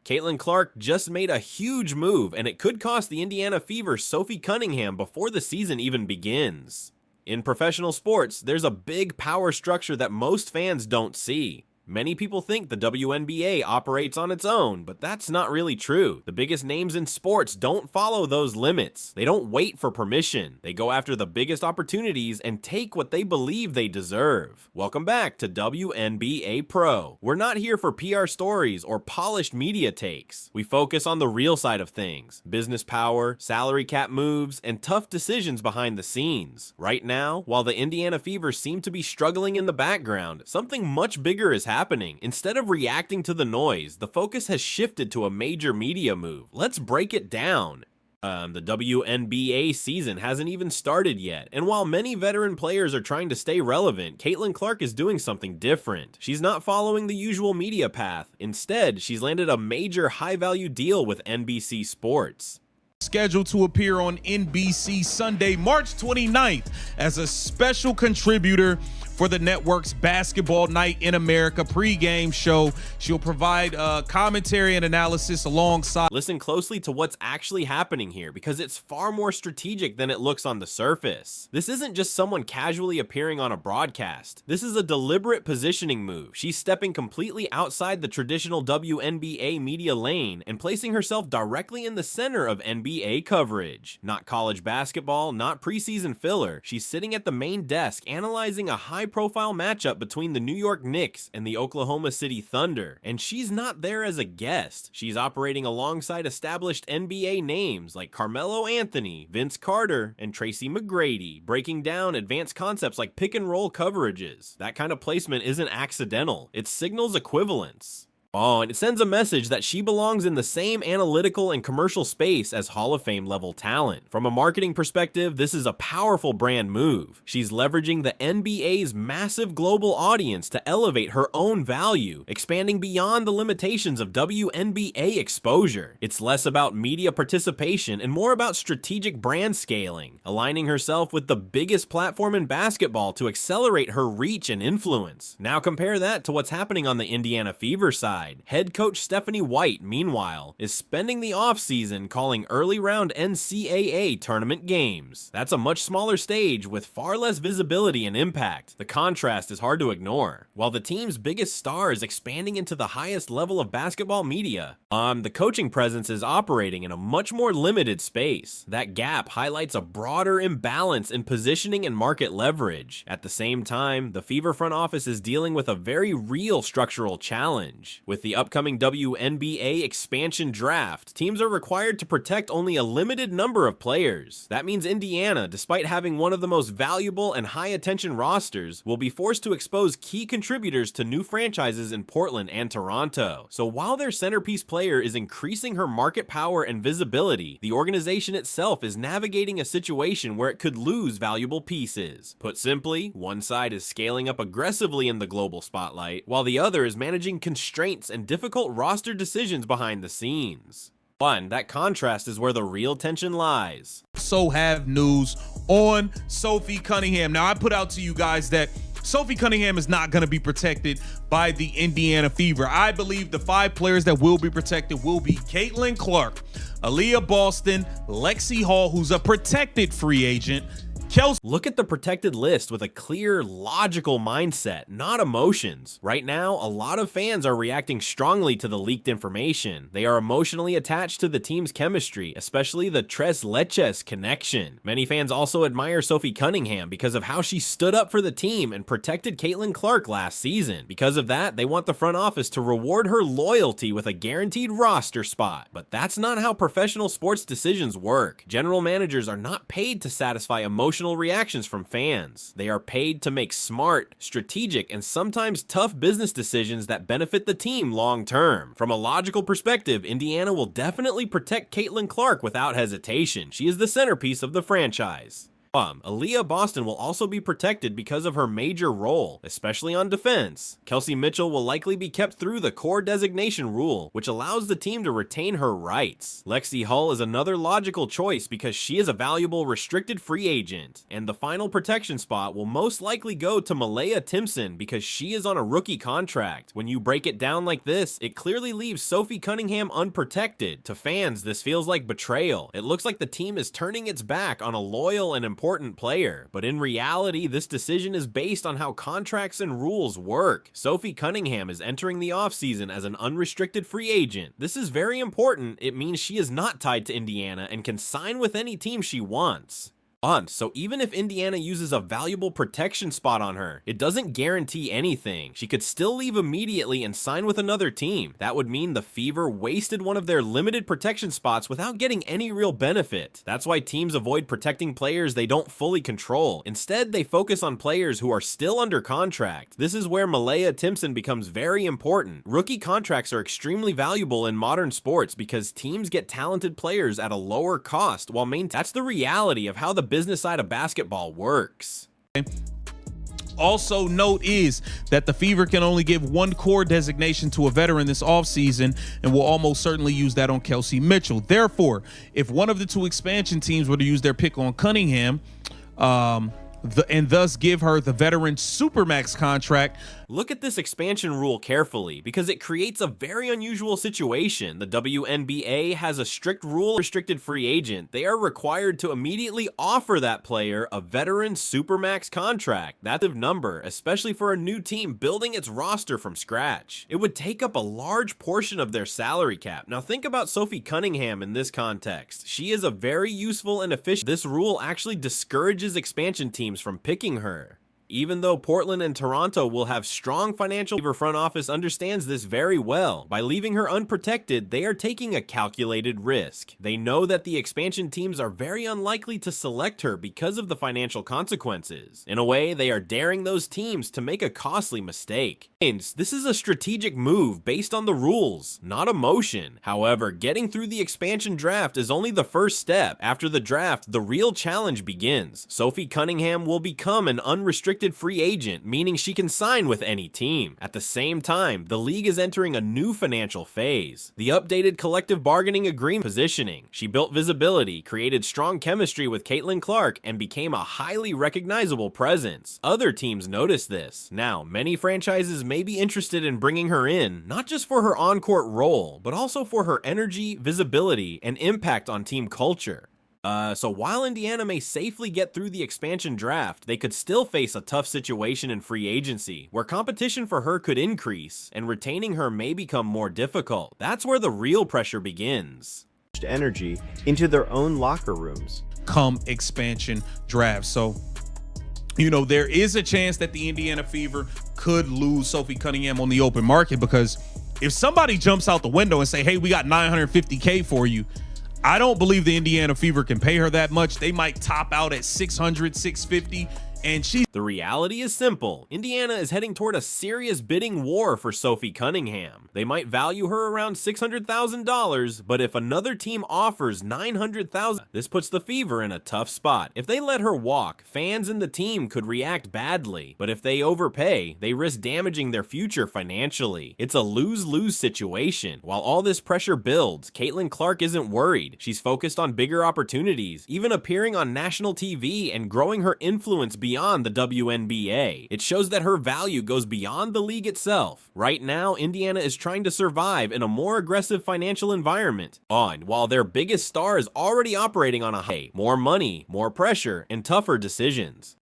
Caitlin Clark just made a huge move, and it could cost the Indiana Fever's Sophie Cunningham before the season even begins. In professional sports, there's a big power structure that most fans don't see. Many people think the WNBA operates on its own, but that's not really true. The biggest names in sports don't follow those limits. They don't wait for permission. They go after the biggest opportunities and take what they believe they deserve. Welcome back to WNBA Pro. We're not here for PR stories or polished media takes. We focus on the real side of things: business power, salary cap moves, and tough decisions behind the scenes. Right now, while the Indiana Fever seem to be struggling in the background, something much bigger is happening. Instead of reacting to the noise, the focus has shifted to a major media move. Let's break it down. The WNBA season hasn't even started yet, and while many veteran players are trying to stay relevant, Caitlin Clark is doing something different. She's not following the usual media path. Instead, she's landed a major high-value deal with NBC Sports. Scheduled to appear on NBC Sunday, March 29th as a special contributor for the network's Basketball Night in America pregame show. She'll provide commentary and analysis alongside. Listen closely to what's actually happening here, because it's far more strategic than it looks on the surface. This isn't just someone casually appearing on a broadcast. This is a deliberate positioning move. She's stepping completely outside the traditional WNBA media lane and placing herself directly in the center of NBA coverage. Not college basketball, not preseason filler. She's sitting at the main desk analyzing a high-profile matchup between the New York Knicks and the Oklahoma City Thunder, and she's not there as a guest. She's operating alongside established NBA names like Carmelo Anthony, Vince Carter, and Tracy McGrady, breaking down advanced concepts like pick-and-roll coverages. That kind of placement isn't accidental. It signals equivalence. Oh, and it sends a message that she belongs in the same analytical and commercial space as Hall of Fame level talent. From a marketing perspective, this is a powerful brand move. She's leveraging the NBA's massive global audience to elevate her own value, expanding beyond the limitations of WNBA exposure. It's less about media participation and more about strategic brand scaling, aligning herself with the biggest platform in basketball to accelerate her reach and influence. Now compare that to what's happening on the Indiana Fever side. Head coach Stephanie White, meanwhile, is spending the offseason calling early round NCAA tournament games. That's a much smaller stage with far less visibility and impact. The contrast is hard to ignore. While the team's biggest star is expanding into the highest level of basketball media, the coaching presence is operating in a much more limited space. That gap highlights a broader imbalance in positioning and market leverage. At the same time, the Fever front office is dealing with a very real structural challenge. With the upcoming WNBA expansion draft, teams are required to protect only a limited number of players. That means Indiana, despite having one of the most valuable and high-attention rosters, will be forced to expose key contributors to new franchises in Portland and Toronto. So while their centerpiece player is increasing her market power and visibility, the organization itself is navigating a situation where it could lose valuable pieces. Put simply, one side is scaling up aggressively in the global spotlight, while the other is managing constraints and difficult roster decisions behind the scenes. That contrast is where the real tension lies. So have news on Sophie Cunningham. Now, I put out to you guys that Sophie Cunningham is not going to be protected by the Indiana Fever. I believe the 5 players that will be protected will be Caitlin Clark, Aaliyah Boston, Lexi Hall, who's a protected free agent, Kelsey. Look at the protected list with a clear, logical mindset, not emotions. Right now, a lot of fans are reacting strongly to the leaked information. They are emotionally attached to the team's chemistry, especially the Tres Leches connection. Many fans also admire Sophie Cunningham because of how she stood up for the team and protected Caitlin Clark last season. Because of that, they want the front office to reward her loyalty with a guaranteed roster spot. But that's not how professional sports decisions work. General managers are not paid to satisfy emotional reactions from fans. They are paid to make smart, strategic, and sometimes tough business decisions that benefit the team long term. From a logical perspective, Indiana will definitely protect Caitlin Clark without hesitation. She is the centerpiece of the franchise. Aaliyah Boston will also be protected because of her major role, especially on defense. Kelsey Mitchell will likely be kept through the core designation rule, which allows the team to retain her rights. Lexi Hull is another logical choice because she is a valuable restricted free agent. And the final protection spot will most likely go to Malaya Timpson because she is on a rookie contract. When you break it down like this, it clearly leaves Sophie Cunningham unprotected. To fans, this feels like betrayal. It looks like the team is turning its back on a loyal and important player, but in reality, this decision is based on how contracts and rules work. Sophie Cunningham is entering the offseason as an unrestricted free agent. This is very important. It means she is not tied to Indiana and can sign with any team she wants. So even if Indiana uses a valuable protection spot on her, it doesn't guarantee anything. She could still leave immediately and sign with another team. That would mean the Fever wasted one of their limited protection spots without getting any real benefit. That's why teams avoid protecting players they don't fully control. Instead, they focus on players who are still under contract. This is where Malaya Timpson becomes very important. Rookie contracts are extremely valuable in modern sports because teams get talented players at a lower cost while maintaining. That's the reality of how the business side of basketball works. Also note is that the Fever can only give one core designation to a veteran this offseason and will almost certainly use that on Kelsey Mitchell. Therefore, if one of the two expansion teams were to use their pick on Cunningham, and thus give her the veteran Supermax contract. Look at this expansion rule carefully because it creates a very unusual situation. The WNBA has a strict rule restricted free agent. They are required to immediately offer that player a veteran Supermax contract. That's a number, especially for a new team building its roster from scratch. It would take up a large portion of their salary cap. Now think about Sophie Cunningham in this context. She is a very useful and efficient. This rule actually discourages expansion teams from picking her. Even though Portland and Toronto will have strong financial, Fever front office understands this very well. By leaving her unprotected, they are taking a calculated risk. They know that the expansion teams are very unlikely to select her because of the financial consequences. In a way, they are daring those teams to make a costly mistake. This is a strategic move based on the rules, not emotion. However, getting through the expansion draft is only the first step. After the draft, the real challenge begins. Sophie Cunningham will become an unrestricted free agent, meaning she can sign with any team. At the same time, the league is entering a new financial phase. The updated collective bargaining agreement positioning. She built visibility, created strong chemistry with Caitlin Clark, and became a highly recognizable presence. Other teams noticed this. Now, many franchises may be interested in bringing her in, not just for her on-court role, but also for her energy, visibility, and impact on team culture. So while Indiana may safely get through the expansion draft, they could still face a tough situation in free agency, where competition for her could increase, and retaining her may become more difficult. That's where the real pressure begins. Energy into their own locker rooms come expansion draft. So, you know, there is a chance that the Indiana Fever could lose Sophie Cunningham on the open market, because if somebody jumps out the window and say, hey, we got $950K for you, I don't believe the Indiana Fever can pay her that much. They might top out at 600, 650, and The reality is simple. Indiana is heading toward a serious bidding war for Sophie Cunningham. They might value her around $600,000, but if another team offers $900,000, this puts the Fever in a tough spot. If they let her walk, fans and the team could react badly, but if they overpay, they risk damaging their future financially. It's a lose-lose situation. While all this pressure builds, Caitlin Clark isn't worried. She's focused on bigger opportunities, even appearing on national TV and growing her influence beyond the WNBA. It shows that her value goes beyond the league itself. Right now, Indiana is trying to survive in a more aggressive financial environment. While their biggest star is already operating on a high, more money, more pressure, and tougher decisions.